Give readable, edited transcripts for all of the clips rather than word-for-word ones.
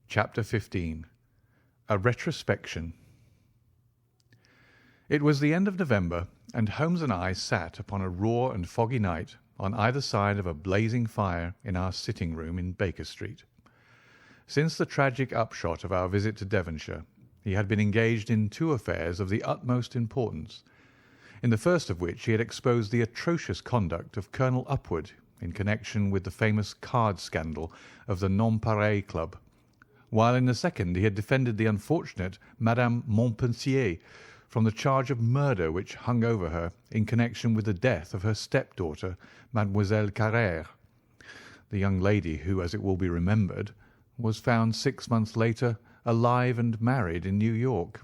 Chapter 15. A Retrospection. It was the end of November, and Holmes and I sat upon a raw and foggy night on either side of a blazing fire in our sitting-room in Baker Street. Since the tragic upshot of our visit to Devonshire, he had been engaged in two affairs of the utmost importance, in the first of which he had exposed the atrocious conduct of Colonel Upward in connection with the famous card scandal of the Nonpareil Club, while in the second he had defended the unfortunate Madame Montpensier from the charge of murder which hung over her in connection with the death of her stepdaughter, Mademoiselle Carrère, the young lady who, as it will be remembered, was found 6 months later alive and married in New York.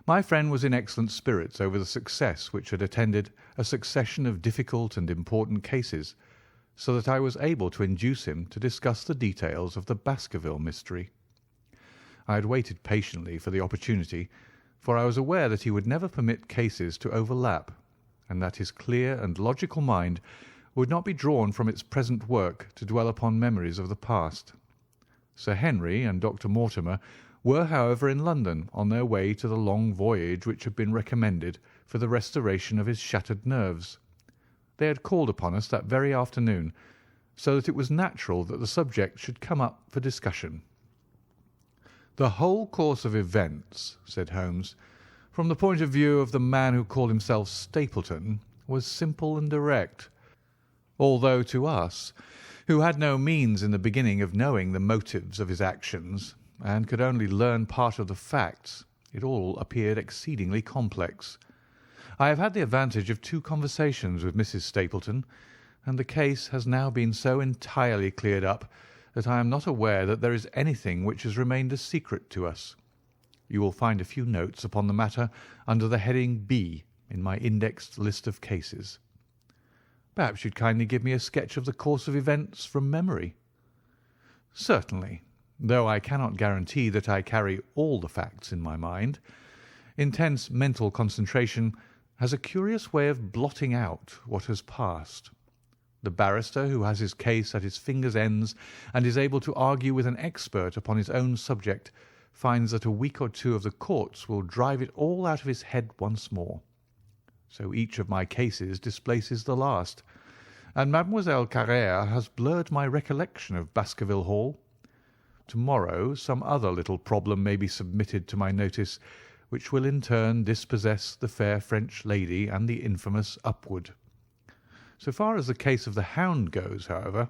My friend was in excellent spirits over the success which had attended a succession of difficult and important cases, so that I was able to induce him to discuss the details of the Baskerville mystery. I had waited patiently for the opportunity, for I was aware that he would never permit cases to overlap, and that his clear and logical mind would not be drawn from its present work to dwell upon memories of the past. Sir Henry and Dr. Mortimer were, however, in London on their way to the long voyage which had been recommended for the restoration of his shattered nerves. They had called upon us that very afternoon, so that it was natural that the subject should come up for discussion. "The whole course of events," said Holmes, "from the point of view of the man who called himself Stapleton, was simple and direct, although to us, who had no means in the beginning of knowing the motives of his actions, and could only learn part of the facts, it all appeared exceedingly complex. I have had the advantage of 2 conversations with Mrs. Stapleton, and the case has now been so entirely cleared up that I am not aware that there is anything which has remained a secret to us. You will find a few notes upon the matter under the heading B in my indexed list of cases. Perhaps you'd kindly give me a sketch of the course of events from memory." "Certainly, though I cannot guarantee that I carry all the facts in my mind. Intense mental concentration has a curious way of blotting out what has passed. The barrister who has his case at his fingers' ends and is able to argue with an expert upon his own subject finds that a week or 2 of the courts will drive it all out of his head once more. So each of my cases displaces the last, and Mademoiselle Carrère has blurred my recollection of Baskerville Hall. To-morrow some other little problem may be submitted to my notice, which will in turn dispossess the fair French lady and the infamous Upward. So far as the case of the Hound goes, however,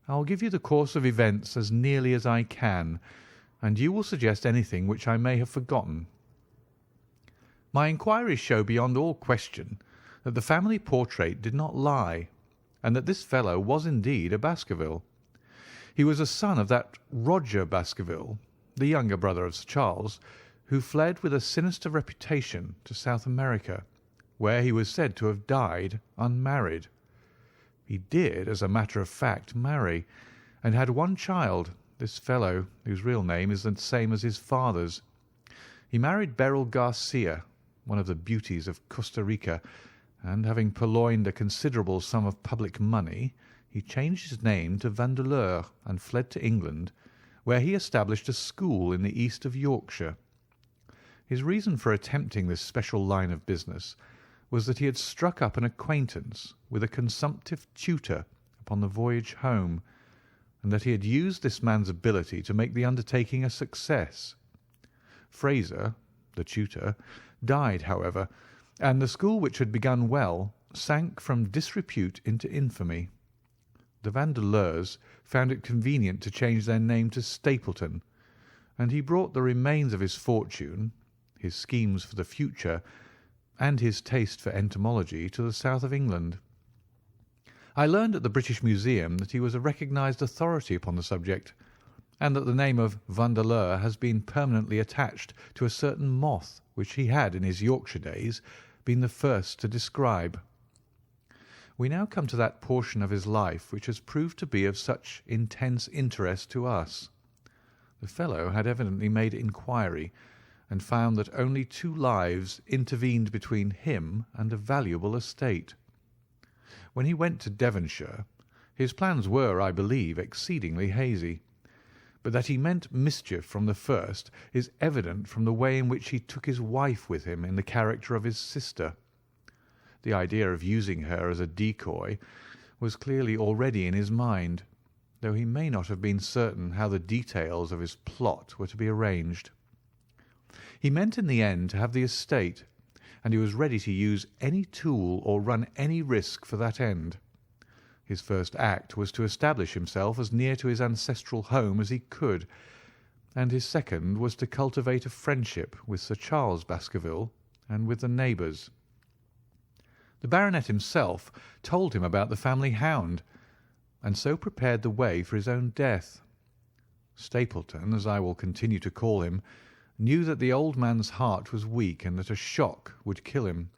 I will give you the course of events as nearly as I can, and you will suggest anything which I may have forgotten. My inquiries show beyond all question that the family portrait did not lie, and that this fellow was indeed a Baskerville. He was a son of that Roger Baskerville, the younger brother of Sir Charles, who fled with a sinister reputation to South America, where he was said to have died unmarried. He did, as a matter of fact, marry, and had one child, this fellow, whose real name is the same as his father's. He married Beryl Garcia, one of the beauties of Costa Rica, and having purloined a considerable sum of public money, he changed his name to Vandeleur and fled to England, where he established a school in the east of Yorkshire. His reason for attempting this special line of business was that he had struck up an acquaintance with a consumptive tutor upon the voyage home, and that he had used this man's ability to make the undertaking a success. Fraser, the tutor, died, however, and the school, which had begun well, sank from disrepute into infamy. The Vandeleurs found it convenient to change their name to Stapleton, and he brought the remains of his fortune, his schemes for the future, and his taste for entomology to the south of England. I learned at the British Museum that he was a recognised authority upon the subject, and that the name of Vandeleur has been permanently attached to a certain moth which he had in his Yorkshire days been the first to describe. We now come to that portion of his life which has proved to be of such intense interest to us. The fellow had evidently made inquiry, and found that only 2 lives intervened between him and a valuable estate. When he went to Devonshire, his plans were, I believe, exceedingly hazy, but that he meant mischief from the first is evident from the way in which he took his wife with him in the character of his sister. The idea of using her as a decoy was clearly already in his mind, though he may not have been certain how the details of his plot were to be arranged. He meant in the end to have the estate, and he was ready to use any tool or run any risk for that end. His first act was to establish himself as near to his ancestral home as he could, and his second was to cultivate a friendship with Sir Charles Baskerville and with the neighbours. The baronet himself told him about the family hound, and so prepared the way for his own death. Stapleton, as I will continue to call him, knew that the old man's heart was weak and that a shock would kill him.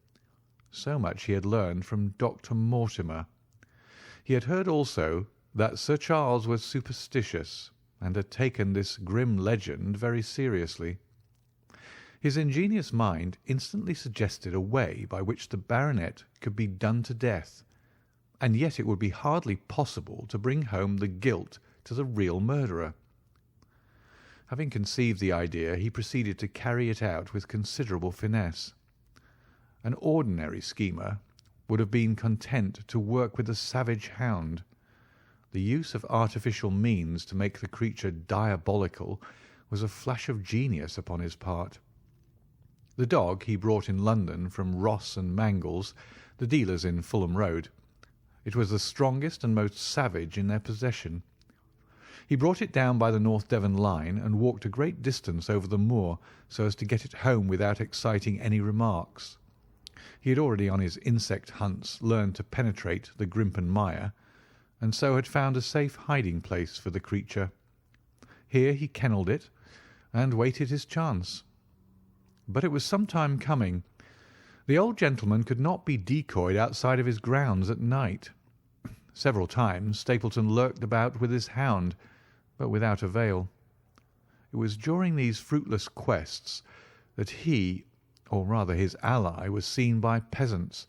So much he had learned from Dr. Mortimer. He had heard also that Sir Charles was superstitious, and had taken this grim legend very seriously. His ingenious mind instantly suggested a way by which the baronet could be done to death, and yet it would be hardly possible to bring home the guilt to the real murderer. Having conceived the idea, he proceeded to carry it out with considerable finesse. An ordinary schemer would have been content to work with a savage hound. The use of artificial means to make the creature diabolical was a flash of genius upon his part. The dog he brought in London from Ross and Mangles, the dealers in Fulham Road. It was the strongest and most savage in their possession. He brought it down by the North Devon line and walked a great distance over the moor so as to get it home without exciting any remarks. He had already on his insect hunts learned to penetrate the Grimpen Mire, and so had found a safe hiding place for the creature. Here he kennelled it and waited his chance. But it was some time coming. The old gentleman could not be decoyed outside of his grounds at night. Several times Stapleton lurked about with his hound, but without avail. It was during these fruitless quests that he, or rather his ally, was seen by peasants,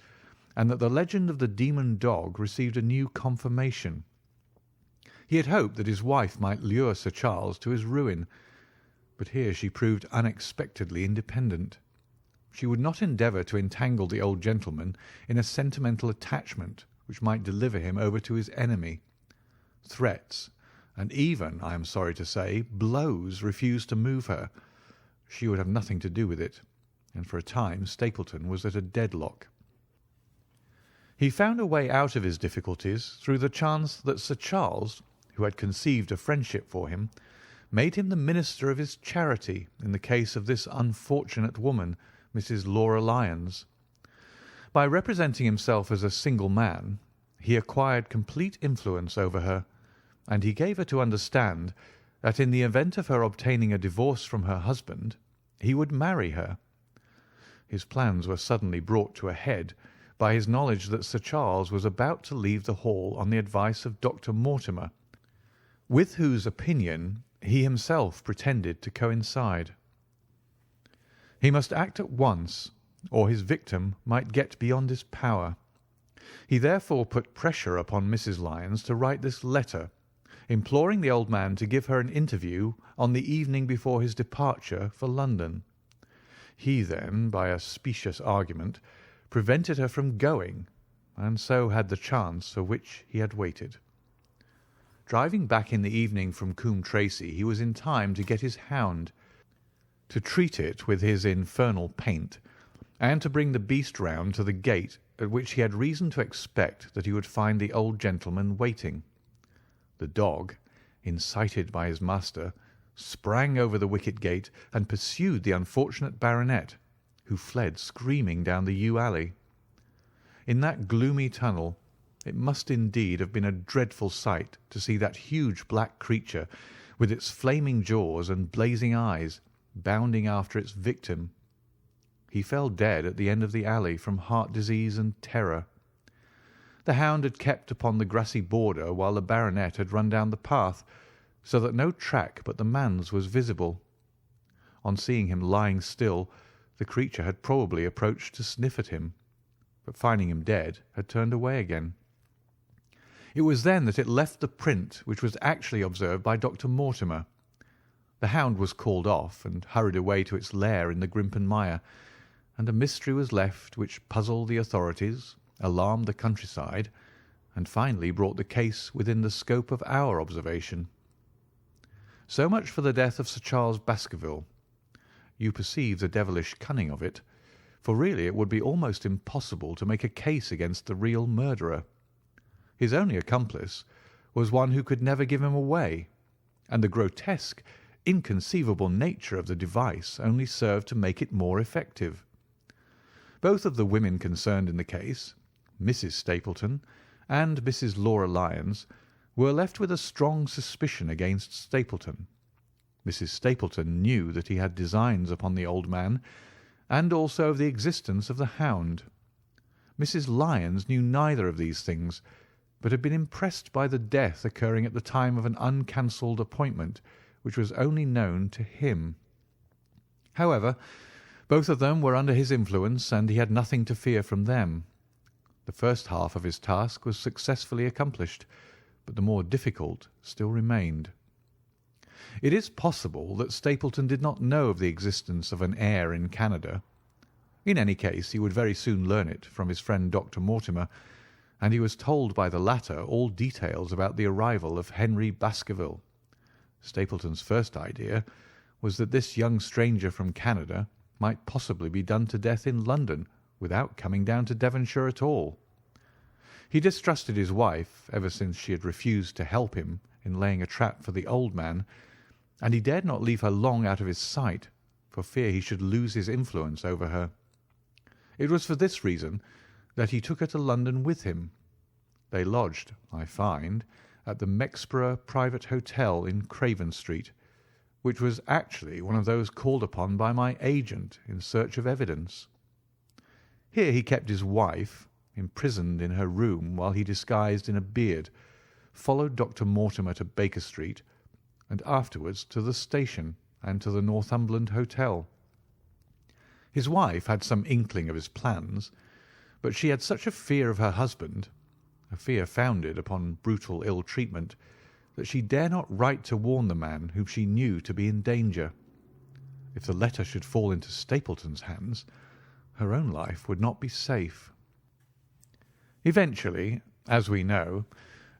and that the legend of the demon dog received a new confirmation. He had hoped that his wife might lure Sir Charles to his ruin, but here she proved unexpectedly independent. She would not endeavour to entangle the old gentleman in a sentimental attachment which might deliver him over to his enemy. Threats, and even, I am sorry to say, blows refused to move her. She would have nothing to do with it, and for a time Stapleton was at a deadlock. He found a way out of his difficulties through the chance that Sir Charles, who had conceived a friendship for him, made him the minister of his charity in the case of this unfortunate woman, Mrs. Laura Lyons. By representing himself as a single man, he acquired complete influence over her, and he gave her to understand that in the event of her obtaining a divorce from her husband, he would marry her. His plans were suddenly brought to a head by his knowledge that Sir Charles was about to leave the Hall on the advice of Dr. Mortimer, with whose opinion he himself pretended to coincide. He must act at once, or his victim might get beyond his power. He therefore put pressure upon Mrs. Lyons to write this letter, imploring the old man to give her an interview on the evening before his departure for London. He then, by a specious argument, prevented her from going, and so had the chance for which he had waited. Driving back in the evening from Coombe Tracey, he was in time to get his hound, to treat it with his infernal paint, and to bring the beast round to the gate at which he had reason to expect that he would find the old gentleman waiting. The dog, incited by his master, sprang over the wicket gate and pursued the unfortunate baronet, who fled screaming down the yew alley. In that gloomy tunnel it must indeed have been a dreadful sight to see that huge black creature, with its flaming jaws and blazing eyes, bounding after its victim. He fell dead at the end of the alley from heart disease and terror. The hound had kept upon the grassy border while the baronet had run down the path, so that no track but the man's was visible. On seeing him lying still, the creature had probably approached to sniff at him, but finding him dead, had turned away again. It was then that it left the print which was actually observed by Dr. Mortimer, The hound was called off and hurried away to its lair in the Grimpen Mire, and a mystery was left which puzzled the authorities, alarmed the countryside, and finally brought the case within the scope of our observation. So much for the death of Sir Charles Baskerville. You perceive the devilish cunning of it, for really it would be almost impossible to make a case against the real murderer. His only accomplice was one who could never give him away, and the grotesque, inconceivable nature of the device only served to make it more effective. Both of the women concerned in the case, Mrs. Stapleton and Mrs. Laura Lyons, were left with a strong suspicion against Stapleton. Mrs. Stapleton knew that he had designs upon the old man, and also of the existence of the hound. Mrs. Lyons knew neither of these things, but had been impressed by the death occurring at the time of an uncancelled appointment which was only known to him. However, both of them were under his influence, and he had nothing to fear from them. The first half of his task was successfully accomplished, but the more difficult still remained. It is possible that Stapleton did not know of the existence of an heir in Canada. In any case, he would very soon learn it from his friend Dr. Mortimer, and he was told by the latter all details about the arrival of Henry Baskerville. Stapleton's first idea was that this young stranger from Canada might possibly be done to death in London without coming down to Devonshire at all. He distrusted his wife ever since she had refused to help him in laying a trap for the old man, and he dared not leave her long out of his sight for fear he should lose his influence over her. It was for this reason that he took her to London with him. They lodged, I find, at the Mexborough Private Hotel in Craven Street, which was actually one of those called upon by my agent in search of evidence. Here he kept his wife, imprisoned in her room while he, disguised in a beard, followed Dr. Mortimer to Baker Street, and afterwards to the station and to the Northumberland Hotel. His wife had some inkling of his plans, but she had such a fear of her husband, a fear founded upon brutal ill-treatment, that she dare not write to warn the man whom she knew to be in danger. If the letter should fall into Stapleton's hands, her own life would not be safe. Eventually, as we know,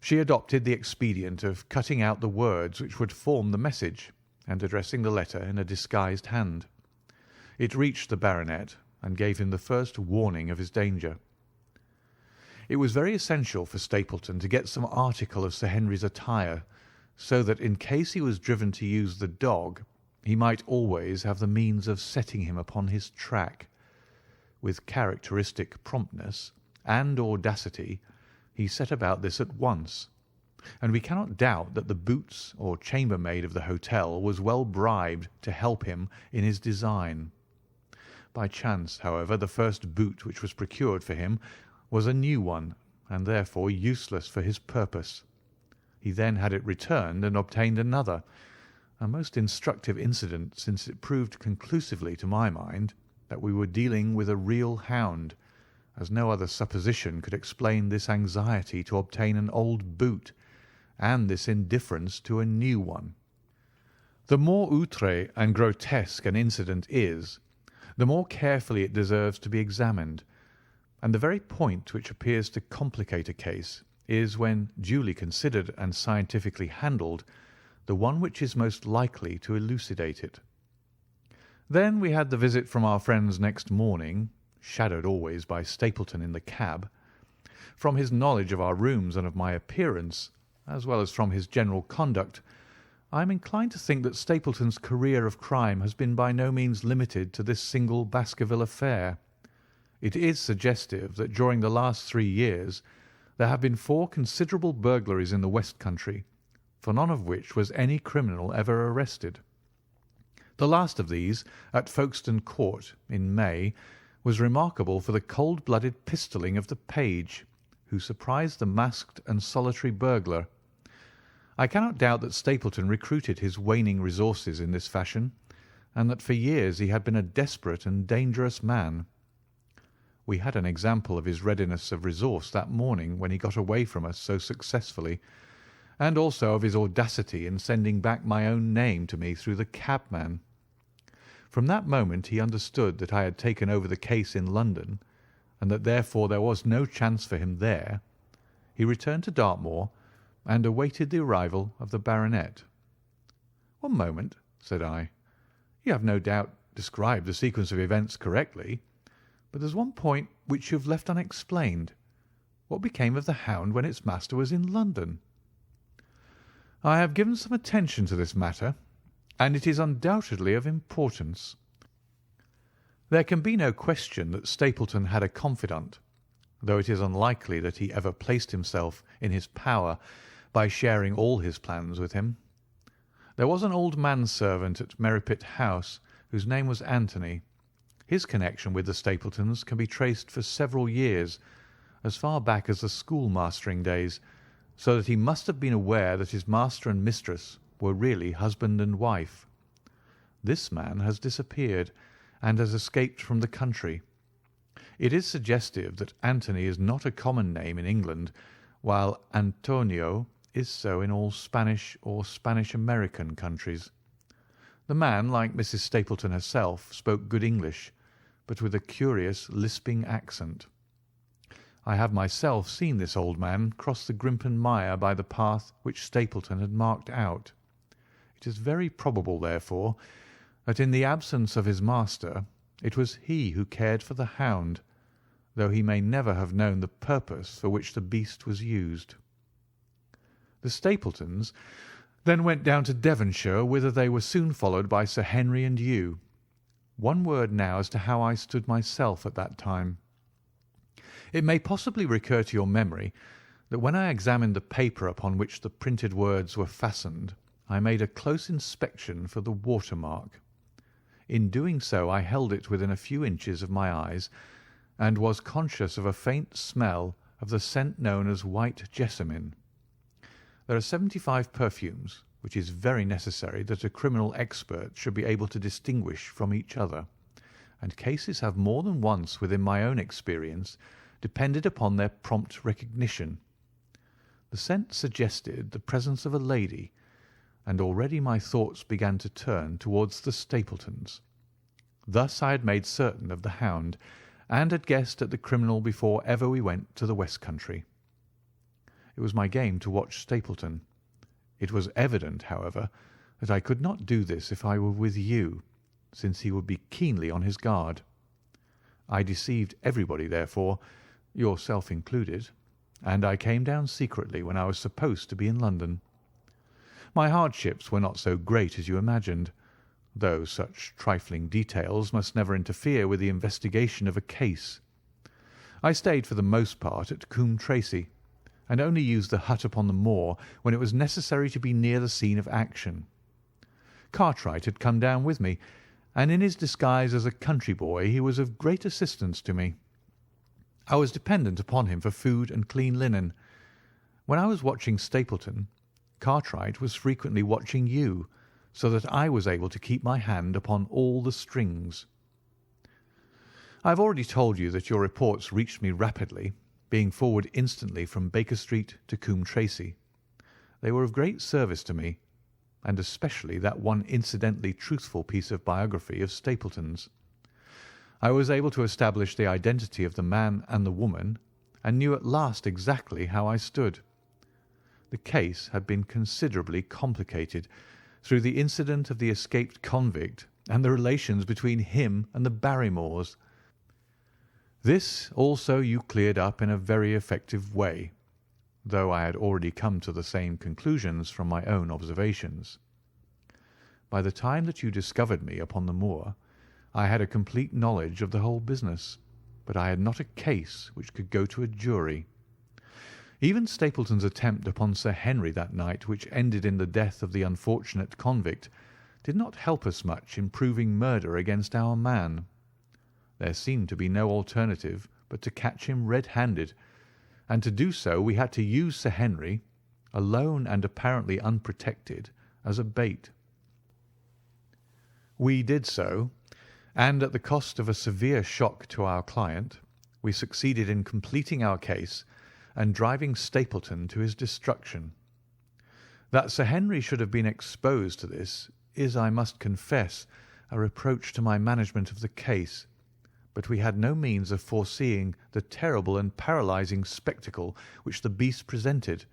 she adopted the expedient of cutting out the words which would form the message, and addressing the letter in a disguised hand. It reached the baronet, and gave him the first warning of his danger. It was very essential for Stapleton to get some article of Sir Henry's attire, so that in case he was driven to use the dog, he might always have the means of setting him upon his track. With characteristic promptness and audacity, he set about this at once, and we cannot doubt that the boots or chambermaid of the hotel was well bribed to help him in his design. By chance, however, the first boot which was procured for him was a new one, and therefore useless for his purpose. He then had it returned and obtained another, a most instructive incident, since it proved conclusively to my mind that we were dealing with a real hound, as no other supposition could explain this anxiety to obtain an old boot, and this indifference to a new one. The more outré and grotesque an incident is, the more carefully it deserves to be examined, and the very point which appears to complicate a case is, when duly considered and scientifically handled, the one which is most likely to elucidate it. Then we had the visit from our friends next morning, shadowed always by Stapleton in the cab. From his knowledge of our rooms and of my appearance, as well as from his general conduct, I am inclined to think that Stapleton's career of crime has been by no means limited to this single Baskerville affair. It is suggestive that during the last 3 years there have been 4 considerable burglaries in the West Country, for none of which was any criminal ever arrested. The last of these, at Folkestone Court in May, was remarkable for the cold-blooded pistoling of the page, who surprised the masked and solitary burglar. I cannot doubt that Stapleton recruited his waning resources in this fashion, and that for years he had been a desperate and dangerous man. We had an example of his readiness of resource that morning when he got away from us so successfully, and also of his audacity in sending back my own name to me through the cabman. From that moment he understood that I had taken over the case in London, and that therefore there was no chance for him there. He returned to Dartmoor and awaited the arrival of the baronet. "One moment," said I. "You have no doubt described the sequence of events correctly, but there's one point which you have left unexplained. What became of the hound when its master was in London?" "I have given some attention to this matter, and it is undoubtedly of importance. There can be no question that Stapleton had a confidant, though it is unlikely that he ever placed himself in his power by sharing all his plans with him. There was an old manservant at Merripit House whose name was Anthony. His connection with the Stapletons can be traced for several years, as far back as the schoolmastering days, so that he must have been aware that his master and mistress were really husband and wife. This man has disappeared and has escaped from the country. It is suggestive that Anthony is not a common name in England, while Antonio is so in all Spanish or Spanish-American countries. The man, like Mrs. Stapleton herself, spoke good English, but with a curious lisping accent. I have myself seen this old man cross the Grimpen Mire by the path which Stapleton had marked out. It is very probable, therefore, that in the absence of his master it was he who cared for the hound, though he may never have known the purpose for which the beast was used. The Stapletons then went down to Devonshire, whither they were soon followed by Sir Henry and you. One word now as to how I stood myself at that time. It may possibly recur to your memory that when I examined the paper upon which the printed words were fastened, I made a close inspection for the watermark. In doing so I held it within a few inches of my eyes, and was conscious of a faint smell of the scent known as white jessamine. There are 75 perfumes, which is very necessary that a criminal expert should be able to distinguish from each other, and cases have more than once within my own experience depended upon their prompt recognition. The scent suggested the presence of a lady, and already my thoughts began to turn towards the Stapletons. Thus I had made certain of the hound, and had guessed at the criminal before ever we went to the West Country. It was my game to watch Stapleton. It was evident, however, that I could not do this if I were with you, since he would be keenly on his guard. I deceived everybody, therefore, yourself included, and I came down secretly when I was supposed to be in London. My hardships were not so great as you imagined, though such trifling details must never interfere with the investigation of a case. I stayed for the most part at Coombe Tracey, and only used the hut upon the moor when it was necessary to be near the scene of action. Cartwright had come down with me, and in his disguise as a country boy he was of great assistance to me. I was dependent upon him for food and clean linen. When I was watching Stapleton, Cartwright was frequently watching you, so that I was able to keep my hand upon all the strings. I have already told you that your reports reached me rapidly, being forward instantly from Baker Street to Coombe Tracey. They were of great service to me, and especially that one incidentally truthful piece of biography of Stapleton's. I was able to establish the identity of the man and the woman, and knew at last exactly how I stood. The case had been considerably complicated through the incident of the escaped convict and the relations between him and the Barrymores. This also you cleared up in a very effective way, though I had already come to the same conclusions from my own observations. By the time that you discovered me upon the moor, I had a complete knowledge of the whole business, but I had not a case which could go to a jury. Even Stapleton's attempt upon Sir Henry that night, which ended in the death of the unfortunate convict, did not help us much in proving murder against our man. There seemed to be no alternative but to catch him red-handed, and to do so we had to use Sir Henry, alone and apparently unprotected, as a bait. We did so, and at the cost of a severe shock to our client, we succeeded in completing our case and driving Stapleton to his destruction. That Sir Henry should have been exposed to this is, I must confess, a reproach to my management of the case, but we had no means of foreseeing the terrible and paralysing spectacle which the beast presented,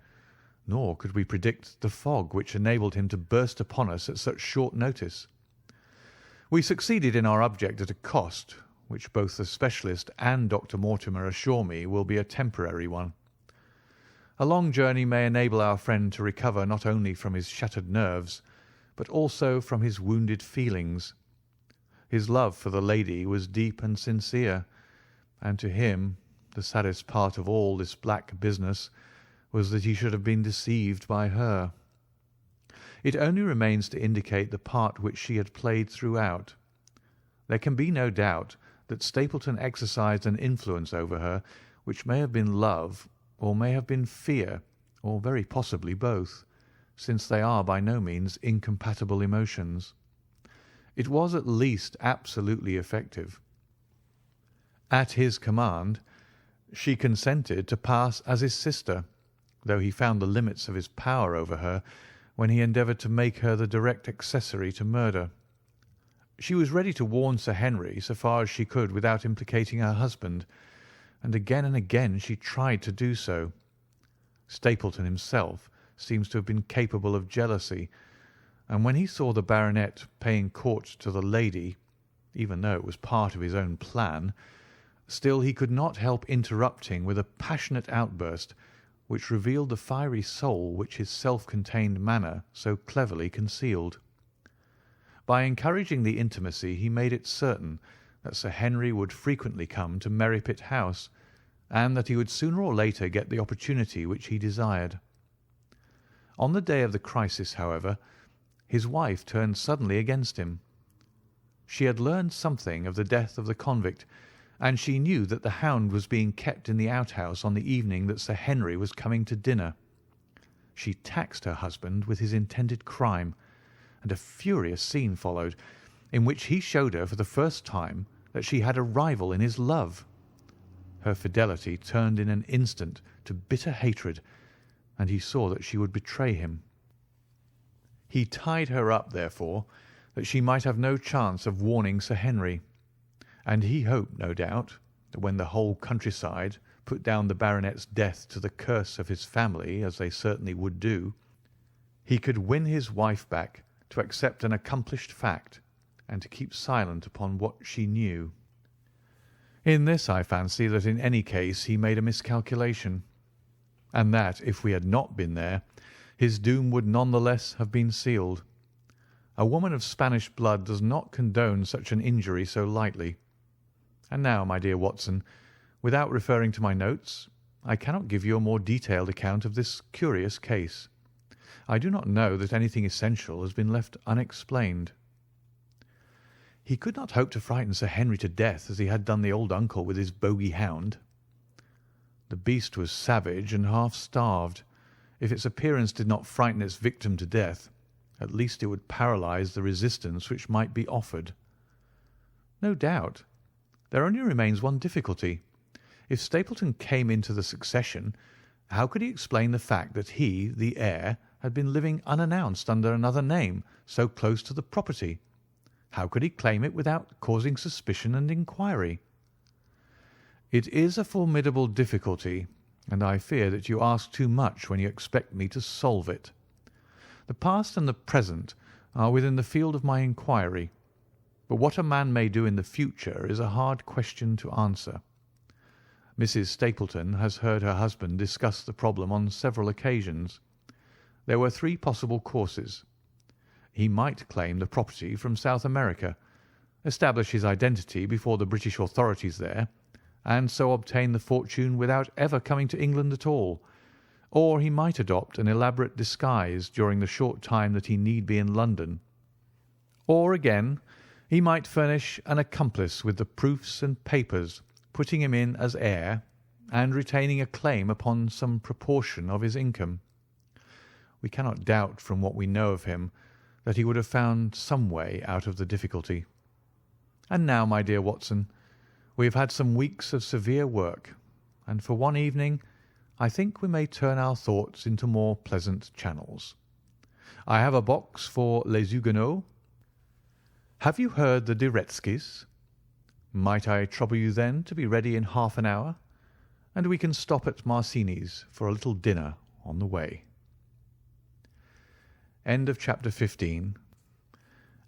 nor could we predict the fog which enabled him to burst upon us at such short notice. We succeeded in our object at a cost, which both the specialist and Dr. Mortimer assure me will be a temporary one. A long journey may enable our friend to recover not only from his shattered nerves, but also from his wounded feelings. His love for the lady was deep and sincere, and to him the saddest part of all this black business was that he should have been deceived by her. It only remains to indicate the part which she had played throughout. There can be no doubt that Stapleton exercised an influence over her which may have been love, or may have been fear, or very possibly both, since they are by no means incompatible emotions. It was at least absolutely effective. At his command, she consented to pass as his sister, though he found the limits of his power over her when he endeavoured to make her the direct accessory to murder. She was ready to warn Sir Henry so far as she could without implicating her husband, and again she tried to do so. Stapleton himself seems to have been capable of jealousy, and when he saw the baronet paying court to the lady, even though it was part of his own plan, still he could not help interrupting with a passionate outburst which revealed the fiery soul which his self-contained manner so cleverly concealed. By encouraging the intimacy he made it certain that Sir Henry would frequently come to Merripit House, and that he would sooner or later get the opportunity which he desired. On the day of the crisis, however, his wife turned suddenly against him. She had learned something of the death of the convict, and she knew that the hound was being kept in the outhouse on the evening that Sir Henry was coming to dinner. She taxed her husband with his intended crime, and a furious scene followed, in which he showed her for the first time that she had a rival in his love. Her fidelity turned in an instant to bitter hatred, and he saw that she would betray him. He tied her up, therefore, that she might have no chance of warning Sir Henry, and he hoped, no doubt, that when the whole countryside put down the baronet's death to the curse of his family, as they certainly would do, he could win his wife back to accept an accomplished fact, and to keep silent upon what she knew. In this I fancy that in any case he made a miscalculation, and that if we had not been there, his doom would none the less have been sealed. A woman of Spanish blood does not condone such an injury so lightly. And now, my dear Watson, without referring to my notes, I cannot give you a more detailed account of this curious case. I do not know that anything essential has been left unexplained. He could not hope to frighten Sir Henry to death as he had done the old uncle with his bogey hound. The beast was savage and half starved. If its appearance did not frighten its victim to death, at least it would paralyse the resistance which might be offered. No doubt. There only remains one difficulty. If Stapleton came into the succession, how could he explain the fact that he, the heir, had been living unannounced under another name so close to the property? How could he claim it without causing suspicion and inquiry? It is a formidable difficulty, and I fear that you ask too much when you expect me to solve it. The past and the present are within the field of my inquiry, but what a man may do in the future is a hard question to answer. Mrs. Stapleton has heard her husband discuss the problem on several occasions. There were three possible courses. He might claim the property from South America, establish his identity before the British authorities there, and so obtain the fortune without ever coming to England at all, or he might adopt an elaborate disguise during the short time that he need be in London. Or again, he might furnish an accomplice with the proofs and papers, putting him in as heir, and retaining a claim upon some proportion of his income. We cannot doubt from what we know of him that he would have found some way out of the difficulty. And now, my dear Watson, we have had some weeks of severe work, and for one evening I think we may turn our thoughts into more pleasant channels. I have a box for Les Huguenots. Have you heard the De Retskys? Might I trouble you then to be ready in half an hour, and we can stop at Marcini's for a little dinner on the way. End of chapter 15,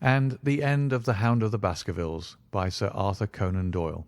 and the end of The Hound of the Baskervilles by Sir Arthur Conan Doyle.